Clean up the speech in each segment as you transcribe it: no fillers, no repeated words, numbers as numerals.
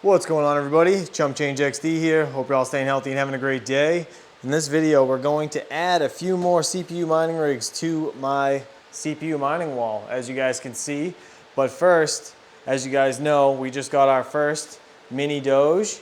What's going on, everybody? PocketChangeXD here. Hope you're all staying healthy and having a great day. In this video, we're going to add a few more CPU mining rigs to my CPU mining wall, as you guys can see. But first, as you guys know, we just got our first Mini-Doge,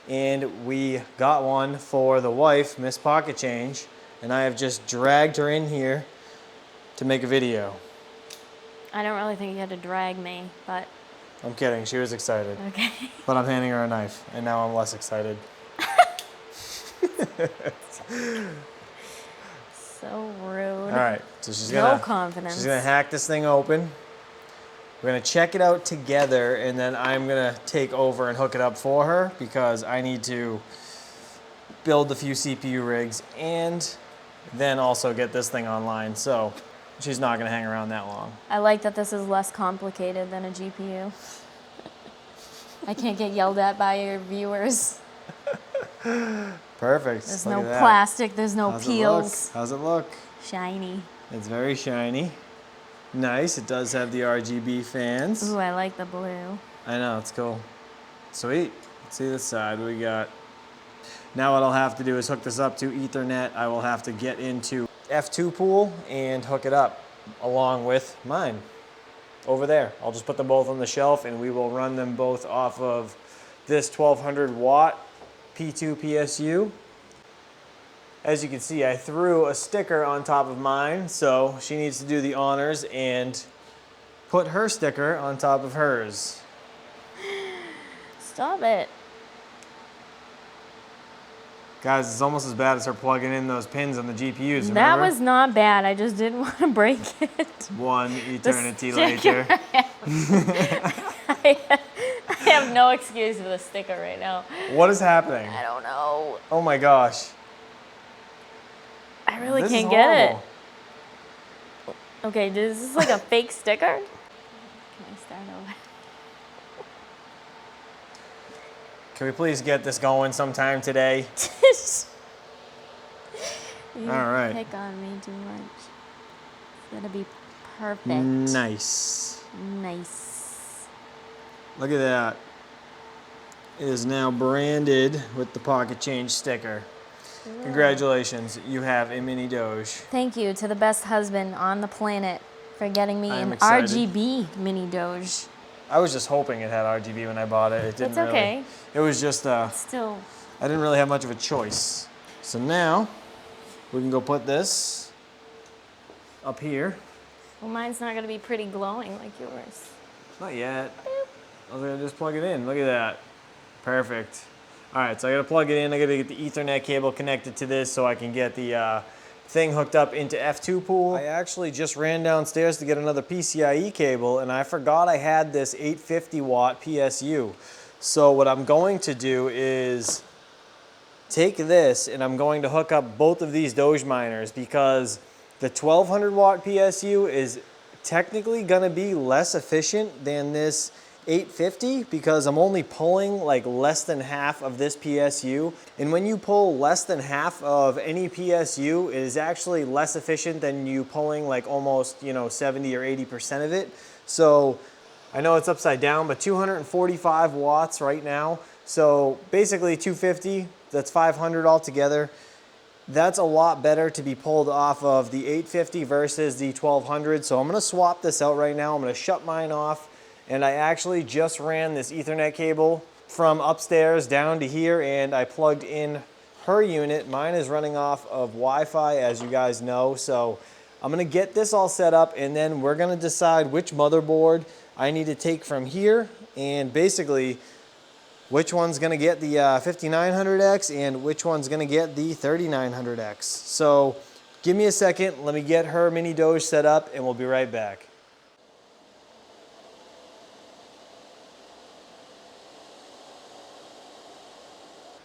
and we got one for the wife, Miss Pocket Change, and I have just dragged her in here to make a video. I don't really think you had to drag me, but... I'm kidding, she was excited. Okay. But I'm handing her a knife, and now I'm less excited. So rude. All right, so she's no confidence. She's gonna hack this thing open. We're gonna check it out together, and then I'm gonna take over and hook it up for her because I need to build a few CPU rigs and then also get this thing online. So she's not gonna hang around that long. I like that this is less complicated than a GPU. I can't get yelled at by your viewers. Perfect. There's no plastic, there's no peels. How's it look? Shiny. It's very shiny. Nice, it does have the RGB fans. Ooh, I like the blue. I know, it's cool. Sweet. Let's see this side, what we got. Now what I'll have to do is hook this up to Ethernet. I will have to get into F2 pool and hook it up along with mine over there. I'll just put them both on the shelf and we will run them both off of this 1200 watt P2 PSU. As you can see, I threw a sticker on top of mine, so she needs to do the honors and put her sticker on top of hers. Stop it. Guys, it's almost as bad as her plugging in those pins on the GPUs, remember? That was not bad, I just didn't want to break it. One eternity later. I have no excuse for the sticker right now. What is happening? I don't know. Oh my gosh. I really This can't is get horrible. it. Okay, is this like a fake sticker? Can I start over? Can we please get this going sometime today? You All right. pick on me too much. It's gonna be perfect. Nice. Nice. Look at that. It is now branded with the Pocket Change sticker. Yeah. Congratulations, you have a Mini-Doge. Thank you to the best husband on the planet for getting me an excited. RGB Mini-Doge. I was just hoping it had RGB when I bought it. It didn't It's okay. really. It was just, Still. I didn't really have much of a choice. So now, we can go put this up here. Well, mine's not gonna be pretty glowing like yours. Not yet. I was gonna just plug it in. Look at that. Perfect. All right, so I gotta plug it in. I gotta get the Ethernet cable connected to this so I can get the thing hooked up into F2 pool. I actually just ran downstairs to get another PCIe cable and I forgot I had this 850 watt PSU. So what I'm going to do is take this and I'm going to hook up both of these Doge miners because the 1200 watt PSU is technically gonna be less efficient than this 850 because I'm only pulling like less than half of this PSU. And when you pull less than half of any PSU, it is actually less efficient than you pulling like almost, 70 or 80% of it. So I know it's upside down, but 245 watts right now. So basically 250, that's 500 altogether. That's a lot better to be pulled off of the 850 versus the 1200. So I'm gonna swap this out right now. I'm gonna shut mine off. And I actually just ran this Ethernet cable from upstairs down to here and I plugged in her unit. Mine is running off of Wi-Fi, as you guys know. So I'm gonna get this all set up and then we're gonna decide which motherboard I need to take from here and basically which one's gonna get the 5900X and which one's gonna get the 3900X. So give me a second, let me get her Mini-Doge set up and we'll be right back.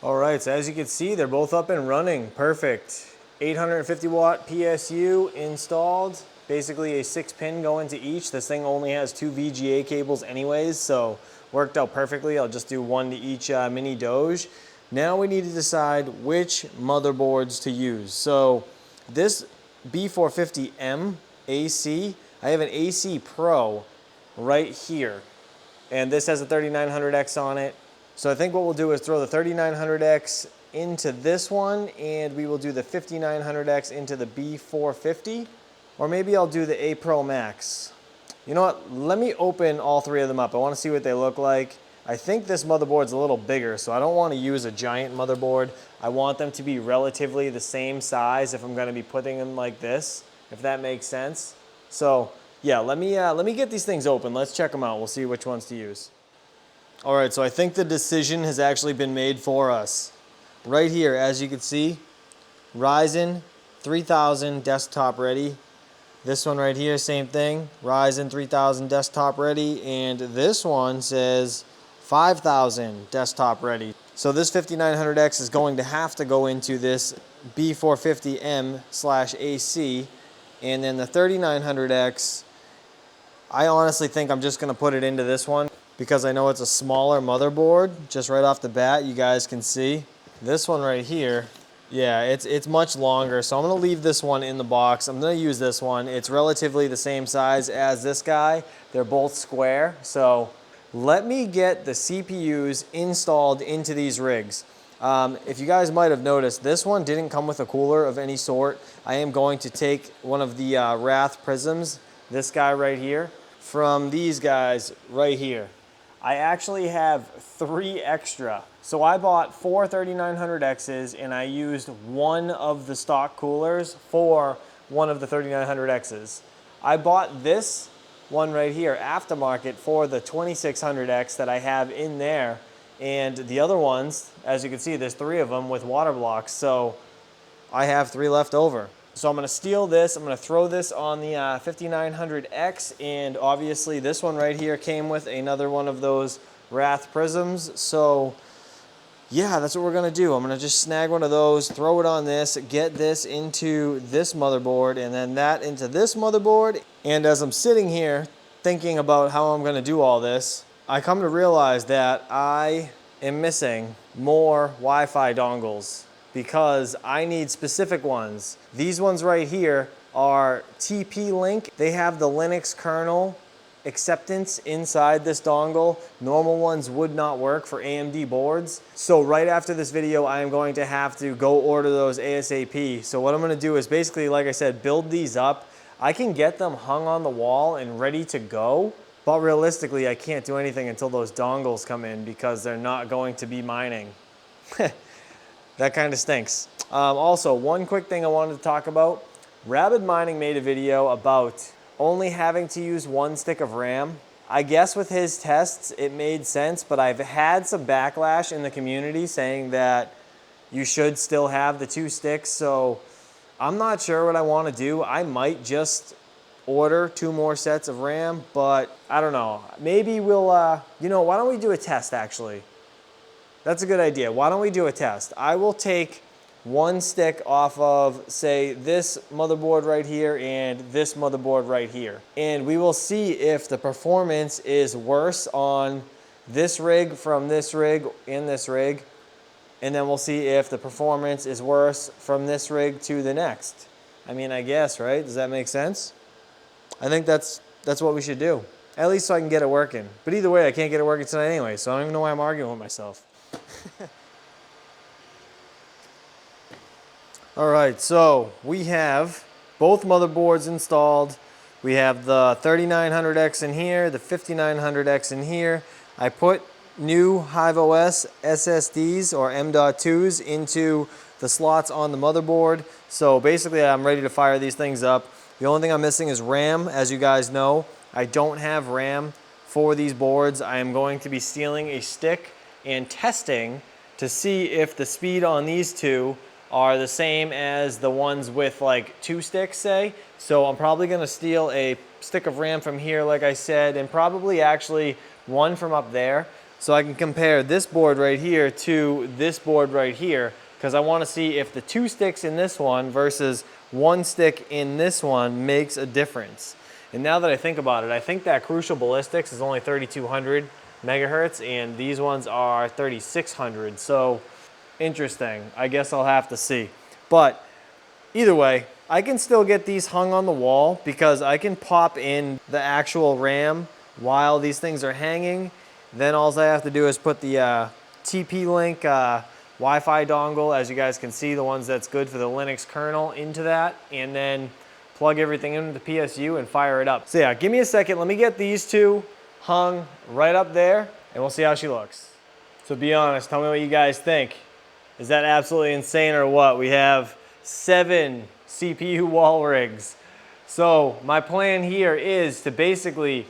All right, so as you can see, they're both up and running. Perfect. 850 watt PSU installed. Basically a 6-pin going to each. This thing only has 2 VGA cables anyways, so worked out perfectly. I'll just do one to each Mini-Doge. Now we need to decide which motherboards to use. So this B450M AC, I have an AC Pro right here. And this has a 3900X on it. So I think what we'll do is throw the 3900X into this one, and we will do the 5900X into the B450, or maybe I'll do the A Pro Max. You know what, let me open all three of them up. I want to see what they look like. I think this motherboard's a little bigger, so I don't want to use a giant motherboard. I want them to be relatively the same size if I'm going to be putting them like this, if that makes sense. So yeah, let me get these things open. Let's check them out. We'll see which ones to use. All right, so I think the decision has actually been made for us. Right here, as you can see, Ryzen 3000 desktop ready. This one right here, same thing, Ryzen 3000 desktop ready, and this one says 5000 desktop ready. So this 5900X is going to have to go into this B450M/AC, and then the 3900X, I honestly think I'm just gonna put it into this one because I know it's a smaller motherboard. Just right off the bat, you guys can see. This one right here, yeah, it's much longer, so I'm gonna leave this one in the box. I'm gonna use this one. It's relatively the same size as this guy. They're both square, so let me get the CPUs installed into these rigs. If you guys might have noticed, this one didn't come with a cooler of any sort. I am going to take one of the Wrath Prisms, this guy right here, from these guys right here. I actually have 3 extra. So I bought 4 3900Xs and I used one of the stock coolers for one of the 3900Xs. I bought this one right here, aftermarket, for the 2600X that I have in there. And the other ones, as you can see, there's 3 of them with water blocks. So I have 3 left over. So I'm gonna steal this, I'm gonna throw this on the 5900X, and obviously this one right here came with another one of those Wrath Prisms. So yeah, that's what we're gonna do. I'm gonna just snag one of those, throw it on this, get this into this motherboard, and then that into this motherboard. And as I'm sitting here thinking about how I'm gonna do all this, I come to realize that I am missing more Wi-Fi dongles, because I need specific ones. These ones right here are TP-Link. They have the Linux kernel acceptance inside this dongle. Normal ones would not work for AMD boards. So right after this video, I am going to have to go order those ASAP. So what I'm gonna do is basically, like I said, build these up. I can get them hung on the wall and ready to go, but realistically, I can't do anything until those dongles come in because they're not going to be mining. That kind of stinks. Also, one quick thing I wanted to talk about. Rabid Mining made a video about only having to use 1 stick of RAM. I guess with his tests, it made sense, but I've had some backlash in the community saying that you should still have the 2 sticks, so I'm not sure what I want to do. I might just order 2 more sets of RAM, but I don't know. Maybe we'll, you know, why don't we do a test actually? That's a good idea. Why don't we do a test? I will take 1 stick off of, say, this motherboard right here and this motherboard right here. And we will see if the performance is worse on this rig from this rig and this rig. And then we'll see if the performance is worse from this rig to the next. I mean, I guess, right? Does that make sense? I think that's what we should do. At least so I can get it working. But either way, I can't get it working tonight anyway, so I don't even know why I'm arguing with myself. All right, so we have both motherboards installed. We have the 3900X in here, the 5900X in here. I put new HiveOS SSDs or M.2s into the slots on the motherboard. So basically I'm ready to fire these things up. The only thing I'm missing is RAM, as you guys know. I don't have RAM for these boards. I am going to be stealing a stick and testing to see if the speed on these two are the same as the ones with like 2 sticks, say. So I'm probably gonna steal a stick of RAM from here, like I said, and probably actually one from up there, so I can compare this board right here to this board right here, because I wanna see if the 2 sticks in this one versus 1 stick in this one makes a difference. And now that I think about it, I think that Crucial Ballistics is only 3200 megahertz and these ones are 3600. So interesting. I guess I'll have to see. But either way, I can still get these hung on the wall because I can pop in the actual RAM while these things are hanging. Then all I have to do is put the TP-Link Wi-Fi dongle, as you guys can see, the ones that's good for the Linux kernel, into that, and then plug everything into the PSU and fire it up. So yeah, give me a second. Let me get these two hung right up there, and we'll see how she looks. So be honest, tell me what you guys think. Is that absolutely insane or what? We have 7 CPU wall rigs. So my plan here is to basically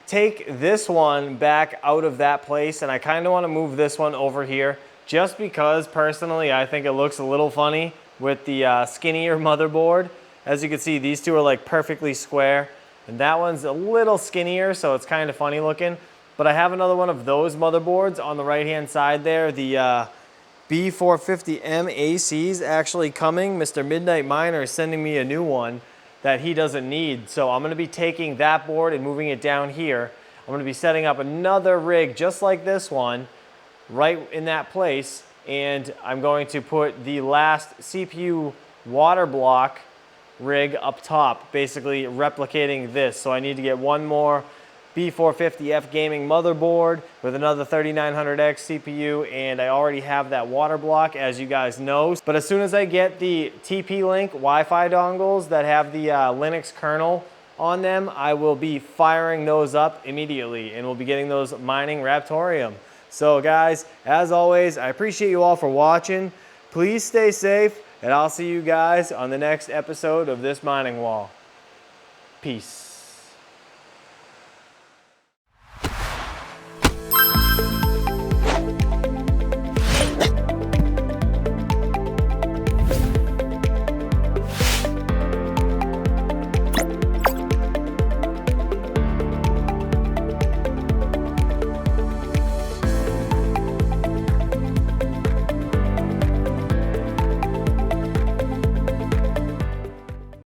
take this one back out of that place, and I kind of want to move this one over here just because personally I think it looks a little funny with the skinnier motherboard. As you can see, these two are like perfectly square, and that one's a little skinnier, so it's kind of funny looking. But I have another one of those motherboards on the right hand side there, the B450M AC's actually coming. Mr. Midnight Miner is sending me a new one that he doesn't need. So I'm gonna be taking that board and moving it down here. I'm gonna be setting up another rig just like this one right in that place. And I'm going to put the last CPU water block rig up top, basically replicating this. So I need to get one more B450F gaming motherboard with another 3900X CPU, and I already have that water block, as you guys know. But as soon as I get the TP-Link Wi-Fi dongles that have the Linux kernel on them, I will be firing those up immediately, and we'll be getting those mining Raptorium. So guys, as always, I appreciate you all for watching. Please stay safe, and I'll see you guys on the next episode of this mining wall. Peace.